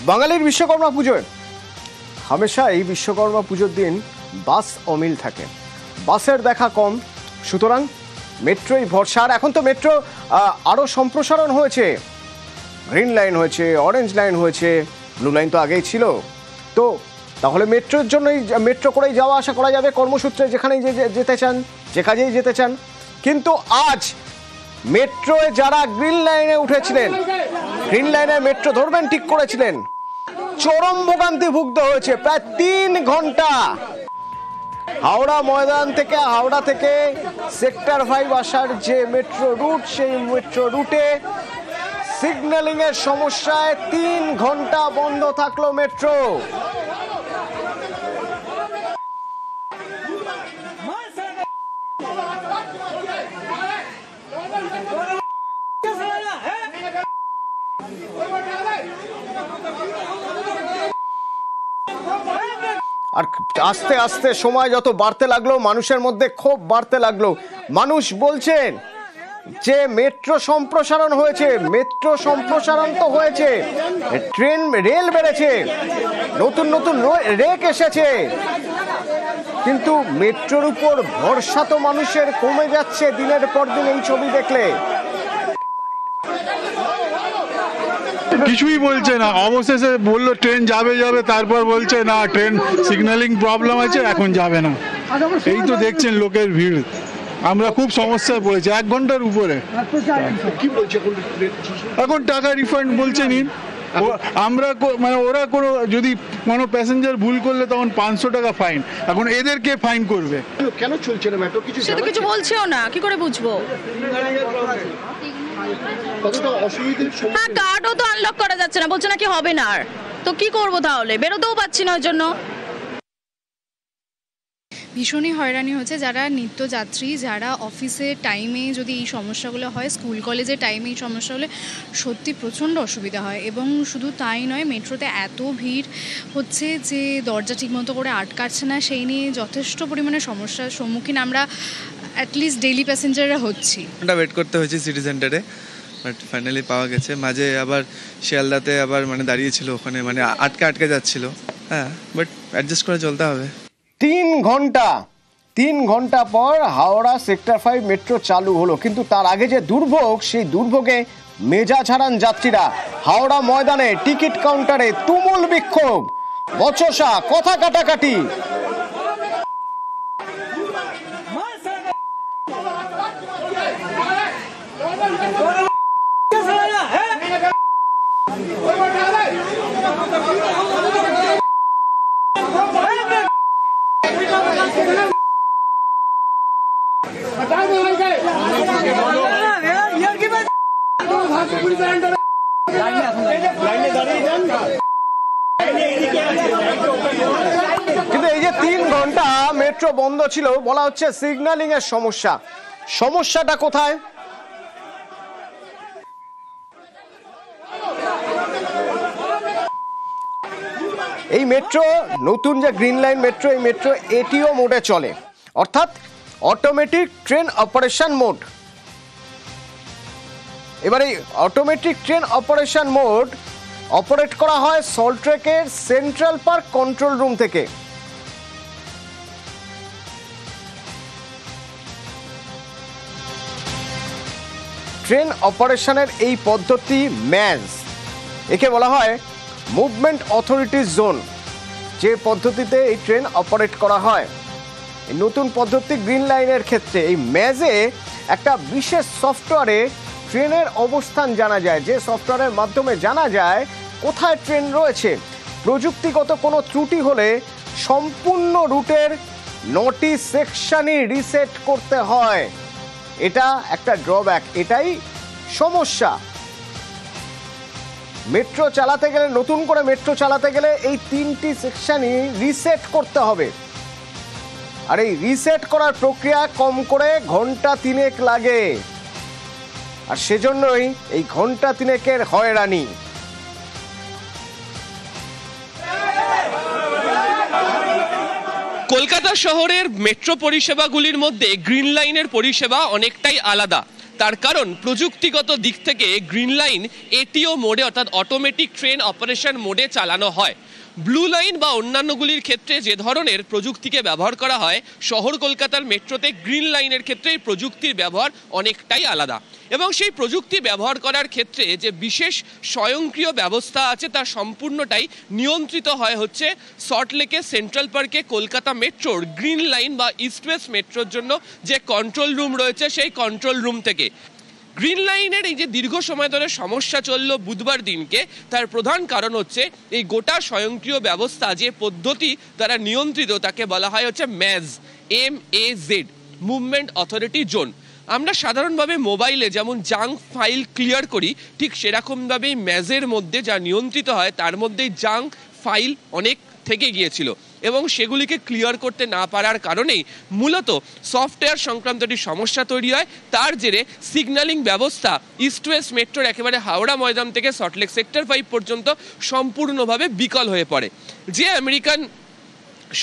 বাঙালির বিশ্বকর্মা পুজোয় হামেশা এই বিশ্বকর্মা পুজোর দিন বাস অমিল থাকে, বাসের দেখা কম, সুতরাং মেট্রোই ভরসা। আর এখন তো মেট্রো আরও সম্প্রসারণ হয়েছে, গ্রিন লাইন হয়েছে, অরেঞ্জ লাইন হয়েছে, ব্লু লাইন তো আগেই ছিল। তো তাহলে মেট্রোর জন্যই মেট্রো করেই যাওয়া আসা করা যাবে কর্মসূত্রে, যেখানেই যেতে চান, যে কাজেই যেতে চান। কিন্তু আজ মেট্রোয় যারা গ্রিন লাইনে উঠেছিলেন, গ্রিন লাইনে মেট্রো ধরবেন ঠিক করেছিলেন, চরম ভোগান্তি ভুগতে হয়েছে প্রায় 3 ঘন্টা। হাওড়া ময়দান থেকে, হাওড়া থেকে সেক্টর 5 আসার যে মেট্রো রুট, সেই মেট্রো রুটে সিগন্যালিং এর সমস্যায় 3 ঘন্টা বন্ধ থাকলো মেট্রো। আর আস্তে আস্তে সময় যত বাড়তে লাগলো, মানুষের মধ্যে ক্ষোভ বাড়তে লাগলো। মানুষ বলছেন যে মেট্রো সম্প্রসারণ হয়েছে, মেট্রো সম্প্রসারণ তো হয়েছে, ট্রেন রেল বেড়েছে, নতুন নতুন রেক এসেছে, কিন্তু মেট্রোর উপর ভরসা তো মানুষের কমে যাচ্ছে দিনের পর দিন এই ছবি দেখলে। কিছুই বলছে না, অবশেষে বললো ট্রেন যাবে যাবে, তারপর বলছে না ট্রেন সিগন্যালিং প্রবলেম আছে, এখন যাবে না। এই তো দেখছেন লোকের ভিড়, আমরা খুব সমস্যায় পড়েছি 1 ঘন্টার উপরে। কি বলছে এখন টাকা রিফান্ড বলছে নিন। আমরা মানে ওরা কোনো যদি কোনো প্যাসেঞ্জার ভুল করলে তখন 500 টাকা ফাইন, এখন এদেরকে ফাইন করবে। কেন চলছে না মেট্রো? কিছু বলছেও না, কি করে বুঝবো? হ্যাঁ, কার্ডও তো আনলক করা যাচ্ছে না, বলছে নাকি হবে না। আর তো কি করবো তাহলে, বেরোতেও পাচ্ছি না ওই জন্য। ভীষণই হয়রানি হচ্ছে যারা নিত্যযাত্রী, যারা অফিসের টাইমে যদি এই সমস্যাগুলো হয়, স্কুল কলেজের টাইমে এই সমস্যা হলে সত্যি প্রচণ্ড অসুবিধা হয়। এবং শুধু তাই নয়, মেট্রোতে এত ভিড় হচ্ছে যে দরজা ঠিকমতো করে আটকাচ্ছে না, সেই নিয়ে যথেষ্ট পরিমাণে সমস্যার সম্মুখীন আমরা অ্যাটলিস্ট ডেইলি প্যাসেঞ্জাররা হচ্ছি। ওয়েট করতে হয়েছে সিটি সেন্টারে, বাট ফাইনালি পাওয়া গেছে। মাঝে আবার শিয়ালদাতে আবার মানে দাঁড়িয়েছিল ওখানে, মানে আটকে যাচ্ছিল। হ্যাঁ, বাট অ্যাডজাস্ট করে চলতে হবে। 3 ঘন্টা পর হাওড়া সেক্টর 5 মেট্রো চালু হলো, কিন্তু তার আগে যে দুর্ভোগ, সেই দুর্ভোগে মেজাজ হারান যাত্রীরা। হাওড়া ময়দানে টিকিট কাউন্টারে তুমুল বিক্ষোভ, বচসা, কথা কাটাকাটি। কিন্তু এই যে 3 ঘন্টা মেট্রো বন্ধ ছিল, বলা হচ্ছে সিগন্যালিং এর সমস্যা। সমস্যাটা কোথায়? এই মেট্রো, নতুন যে গ্রিন লাইন মেট্রো, এই মেট্রো এটিও মোডে চলে, অর্থাৎ অটোমেটিক ট্রেন অপারেশন মোড। এবার এই automatic train operation mode operate করা হয় সল্টট্রেকের সেন্ট্রাল পার্ক কন্ট্রোল রুম থেকে। ট্রেন অপারেশনের এই পদ্ধতি ম্যাজ, একে বলা হয় মুভমেন্ট অথরিটি জোন, যে পদ্ধতিতে এই ট্রেন অপারেট করা হয়। এই নতুন পদ্ধতি গ্রিন লাইনের ক্ষেত্রে এই ম্যাজে একটা বিশেষ সফটওয়্যারে ট্রেনের অবস্থান জানা যায়, যে সফটওয়্যারের মাধ্যমে জানা যায় কোথায় ট্রেন রয়েছে। প্রযুক্তিগত কোনো ত্রুটি হলে সম্পূর্ণ রুটের 9টি সেকশনই রিসেট করতে হয়। এটা একটা ড্রব্যাক, এটাই সমস্যা। মেট্রো চালাতে গেলে, নতুন করে মেট্রো চালাতে গেলে এই 3টি সেকশনই রিসেট করতে হবে। আর এই রিসেট করার প্রক্রিয়া কম করে ঘন্টা 3 লাগে, আর সেজন্যই এই ঘন্টা 3 হয়রানি। কলকাতা শহরের মেট্রো পরিষেবাগুলির মধ্যে গ্রিন লাইনের পরিষেবা অনেকটাই আলাদা। তার কারণ প্রযুক্তিগত দিক থেকে গ্রিন লাইন এটিও মোডে অর্থাৎ অটোমেটিক ট্রেন অপারেশন মোডে চালানো হয়। ব্লু লাইন বা অন্যান্যগুলির ক্ষেত্রে যে ধরনের প্রযুক্তিকে ব্যবহার করা হয়, শহর কলকাতার মেট্রোতে গ্রিন লাইনের ক্ষেত্রে এই প্রযুক্তির ব্যবহার অনেকটাই আলাদা এবং সেই প্রযুক্তি ব্যবহার করার ক্ষেত্রে যে বিশেষ স্বয়ংক্রিয় ব্যবস্থা আছে তা সম্পূর্ণটাই নিয়ন্ত্রিত হয় হচ্ছে সল্টলেকে সেন্ট্রাল পার্কে কলকাতা মেট্রোর গ্রিন লাইন বা ইস্ট ওয়েস্ট মেট্রোর জন্য যে কন্ট্রোল রুম রয়েছে সেই কন্ট্রোল রুম থেকে। গ্রিন লাইনের এই যে দীর্ঘ সময় ধরে সমস্যা চলল বুধবার দিনকে, তার প্রধান কারণ হচ্ছে এই গোটা স্বয়ংক্রিয় ব্যবস্থা যে পদ্ধতি দ্বারা নিয়ন্ত্রিত তাকে বলা হয় হচ্ছে MAZ মুভমেন্ট অথরিটি জোন। আমরা সাধারণভাবে মোবাইলে যেমন জাঙ্ক ফাইল ক্লিয়ার করি, ঠিক সেরকমভাবেই ম্যাজের মধ্যে যা নিয়ন্ত্রিত হয় তার মধ্যেই জাঙ্ক ফাইল অনেক থেকে গিয়েছিল এবং সেগুলিকে ক্লিয়ার করতে না পারার কারণেই মূলত সফটওয়্যার সংক্রান্ত একটি সমস্যা তৈরি হয়। তার জেরে সিগন্যালিং ব্যবস্থা ইস্ট ওয়েস্ট মেট্রোর একেবারে হাওড়া ময়দান থেকে সল্টলেক সেক্টর 5 পর্যন্ত সম্পূর্ণভাবে বিকল হয়ে পড়ে। যে আমেরিকান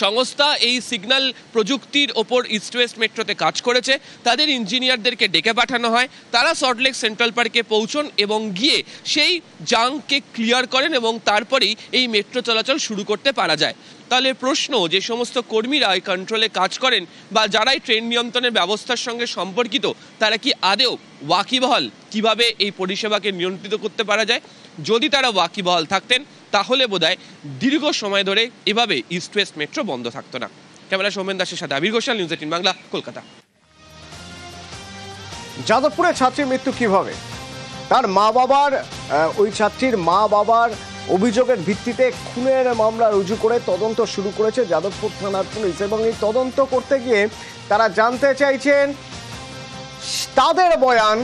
সংস্থা এই সিগন্যাল প্রযুক্তির ওপর ইস্ট ওয়েস্ট মেট্রোতে কাজ করেছে তাদের ইঞ্জিনিয়ারদেরকে ডেকে পাঠানো হয়, তারা সল্টলেক সেন্ট্রাল পার্কে পৌঁছন এবং গিয়ে সেই জাঙ্ককে ক্লিয়ার করেন এবং তারপরেই এই মেট্রো চলাচল শুরু করতে পারা যায়। তাহলে প্রশ্ন, যে সমস্ত কর্মীরা এই কন্ট্রোলে কাজ করেন বা যারাই ট্রেন নিয়ন্ত্রণের ব্যবস্থার সঙ্গে সম্পর্কিত তারা কি আদেও ওয়াকিবহাল কিভাবে এই পরিষেবাকে নিয়ন্ত্রিত করতে পারা যায়? যদি তারা ওয়াকিবহাল থাকতেন তাহলে বোধহয় দীর্ঘ সময় ধরে এভাবে ইস্ট ওয়েস্ট মেট্রো বন্ধ থাকতো না। ক্যামেরা সৌমেন দাসের সাথে আবির ঘোষাল, নিউজ 18 বাংলা, কলকাতা। যাদবপুরে ছাত্রীর মৃত্যু কিভাবে? তার মা বাবার ওই ছাত্রীর মা বাবার অভিযোগের ভিত্তিতে খুনের মামলা রুজু করে তদন্ত শুরু করেছে যাদবপুর থানার পুলিশ এবং এই তদন্ত করতে গিয়ে তারা জানতে চাইছেন তাদের বয়ান,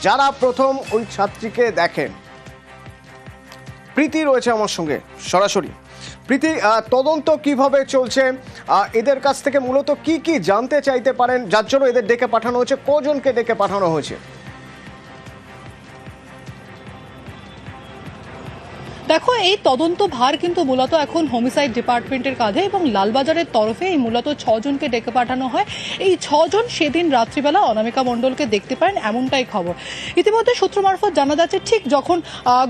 যারা প্রথম ওই ছাত্রীকে দেখেন। প্রীতি রয়েছে আমার সঙ্গে সরাসরি। প্রীতি, তদন্ত কিভাবে চলছে? এদের কাছ থেকে মূলত কি কি জানতে চাইতে পারেন যার জন্য এদের ডেকে পাঠানো হয়েছে? কজনকে ডেকে পাঠানো হয়েছে? দেখো, এই তদন্ত ভার কিন্তু মূলত এখন হোমিসাইড ডিপার্টমেন্টের কাঁধে এবং লালবাজারের তরফে এই মূলত 6 জনকে ডেকে পাঠানো হয়। এই 6 জন সেদিন রাত্রিবেলা অনামিকা মণ্ডলকে দেখতে পারেন, এমনটাই খবর। ইতিমধ্যে সূত্র মারফত জানা যাচ্ছে ঠিক যখন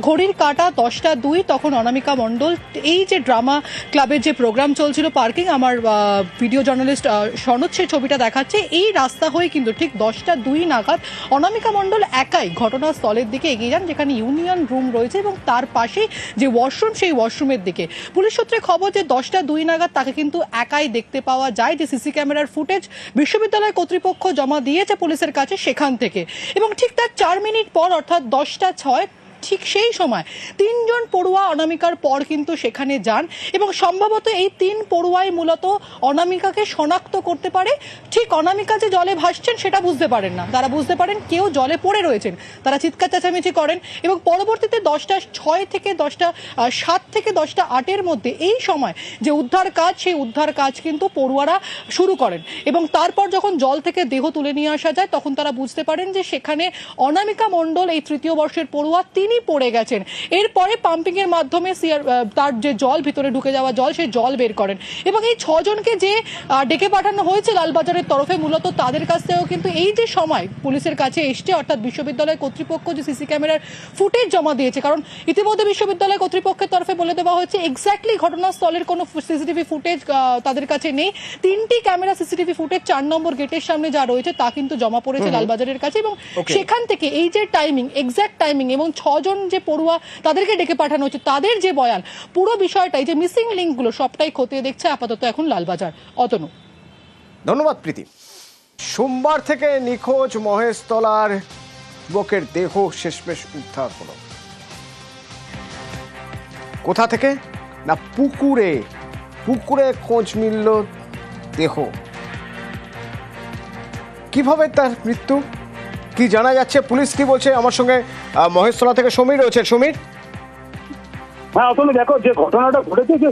ঘড়ির কাঁটা 10টা 2 তখন অনামিকা মণ্ডল এই যে ড্রামা ক্লাবের যে প্রোগ্রাম চলছিল পার্কিং, আমার ভিডিও জার্নালিস্ট সনদ সেই ছবিটা দেখাচ্ছে, এই রাস্তা হয়ে কিন্তু ঠিক 10টা 2 নাগাদ অনামিকা মণ্ডল একাই ঘটনাস্থলের দিকে এগিয়ে যান যেখানে ইউনিয়ন রুম রয়েছে এবং তার পাশেই যে ওয়াশরুম, সেই ওয়াশরুমের দিকে। পুলিশ সূত্রে খবর যে 10টা 2 নাগাদ তাকে কিন্তু একাই দেখতে পাওয়া যায়। যে সিসি ক্যামেরার ফুটেজ বিশ্ববিদ্যালয় কর্তৃপক্ষ জমা দিয়েছে পুলিশের কাছে সেখান থেকে, এবং ঠিক তার 4 মিনিট পর অর্থাৎ 10টা 6 ঠিক সেই সময় 3 জন পড়ুয়া অনামিকার পর কিন্তু সেখানে যান এবং সম্ভবত এই 3 পড়ুয়াই মূলত অনামিকাকে শনাক্ত করতে পারে। ঠিক অনামিকা যে জলে ভাসছেন সেটা বুঝতে পারেন না, তারা বুঝতে পারেন কেউ জলে পড়ে রয়েছেন। তারা চিৎকার চেঁচামেচি করেন এবং পরবর্তীতে 10টা 6 থেকে 10টা 7 থেকে 10টা 8-এর মধ্যে এই সময় যে উদ্ধার কাজ, সেই উদ্ধার কাজ কিন্তু পড়ুয়ারা শুরু করেন এবং তারপর যখন জল থেকে দেহ তুলে নিয়ে আসা যায় তখন তারা বুঝতে পারেন যে সেখানে অনামিকা মণ্ডল, এই 3য় বর্ষের পড়ুয়া, তিনি পড়ে গেছেন। এরপরে পাম্পিং এর মাধ্যমে তার যে জল, ভিতরে ঢুকে যাওয়া জল, সেই জল বের করেন এবং এই 6 জনকে যে ডেকে পাঠানো হয়েছে লালবাজারের তরফে, মূলত তাদের কাছ থেকেও কিন্তু এই যে সময় পুলিশের কাছে এসছে, অর্থাৎ বিশ্ববিদ্যালয় কর্তৃপক্ষ যে সিসি ক্যামেরার ফুটেজ জমা দিয়েছে, কারণ ইতিমধ্যে বিশ্ববিদ্যালয় কর্তৃপক্ষের তরফে বলে দেওয়া হয়েছে এক্স্যাক্টলি ঘটনাস্থলের কোনো সিসিটিভি ফুটেজ তাদের কাছে নেই। 3টি ক্যামেরা সিসিটিভি ফুটেজ 4 নম্বর গেটের সামনে যা রয়েছে তা কিন্তু জমা পড়েছে লালবাজারের কাছে এবং সেখান থেকে এই যে টাইমিং, এক্স্যাক্ট টাইমিং এবং 6 জন যে পড়ুয়া তাদেরকে ডেকে পাঠানো হচ্ছে তাদের যে বয়ান, পুরো বিষয়টাই যে মিসিং লিঙ্কগুলো সবটাই খতিয়ে দেখছে আপাতত এখন লালবাজার। অতনু, ধন্যবাদ প্রীতি। সোমবার থেকে নিখোঁজ মহেশতলার যুবকের দেহ শেষমেশ উদ্ধার হলো। কোথা থেকে? না পুকুরে খোঁজ মিলল দেহ। কিভাবে তার মৃত্যু, কি জানা যাচ্ছে, পুলিশ কি বলছে? আমার সঙ্গে মহেশতলা থেকে সমীর রয়েছে। সমীর, হ্যাঁ আসলে দেখো, যে ঘটনাটা ঘটেছে, যে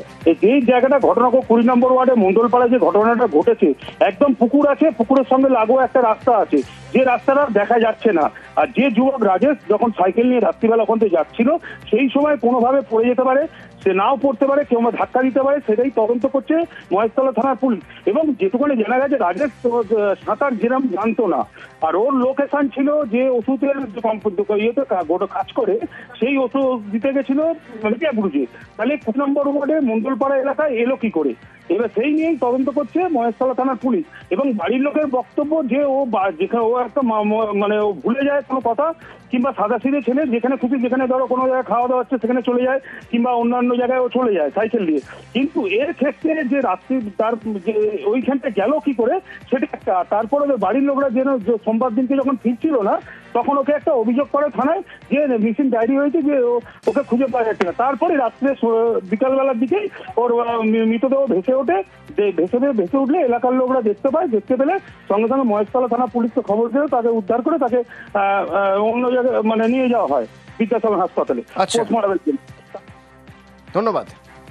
জায়গাটা ঘটনা 20 নম্বর ওয়ার্ডে মন্ডলপাড়ায় যে ঘটনাটা ঘটেছে, একদম পুকুর আছে, পুকুরের সঙ্গে লাগোয়া একটা রাস্তা আছে। যে রাস্তাটা দেখা যাচ্ছে না। আর যে যুবক রাজেশ যখন সাইকেল নিয়ে রাত্রিবেলা ওখান থেকে যাচ্ছিল সেই সময় কোনোভাবে পড়ে যেতে পারে, সে নাও পড়তে পারে, কেউ ধাক্কা দিতে পারে, সেটাই তদন্ত করছে মহেশতলা থানার পুলিশ। এবং যেটুকুনি জানা গেছে রাজেশ সাঁতার যেরকম জানতো না, আর ওর লোকেশন ছিল যে ওষুধের ইয়েতে কাজ করে, সেই ওষুধ দিতে গেছিল মেটিয়াপুরুজে, তাহলে 2 নম্বর ওয়ার্ডে মন্ডলপাড়া এলাকায় এলো কি করে? এবার সেই নিয়েই তদন্ত করছে মহেশতলা থানার পুলিশ। এবং বাড়ির লোকের বক্তব্য যে ও যেখানে ও একটা মানে ও ভুলে যায় কোনো কথা, কিংবা সাদাসিধে ছেলে, যেখানে খুশি, যেখানে ধরো কোনো জায়গায় খাওয়া দাওয়া হচ্ছে সেখানে চলে যায়, কিংবা অন্যান্য জায়গায় ও চলে যায় সাইকেল দিয়ে। কিন্তু এর ক্ষেত্রে যে রাত্রি তার যে ওইখানটা গেল কি করে সেটা একটা। তারপরে বাড়ির লোকরা যেন সোমবার দিনকে যখন ফিরছিল না তখন ওকে একটা অভিযোগ করে থানায় যে মিসিং ডায়েরি হয়েছে, যে ওকে খুঁজে পাওয়া যাচ্ছে না। তারপরে রাত্রে বিকালবেলার দিকেই ওর মৃতদেহ ভেসে ওঠে। ভেসে উঠলে এলাকার লোকরা দেখতে পায়, দেখতে পেলে সঙ্গে সঙ্গে মহেশতলা থানা পুলিশকে খবর দিয়ে তাকে উদ্ধার করে তাকে অন্য জায়গায় মানে নিয়ে যাওয়া হয় বিদ্যাসাগর হাসপাতালে আচ্ছা। পোস্টমর্টমের জন্য। ধন্যবাদ।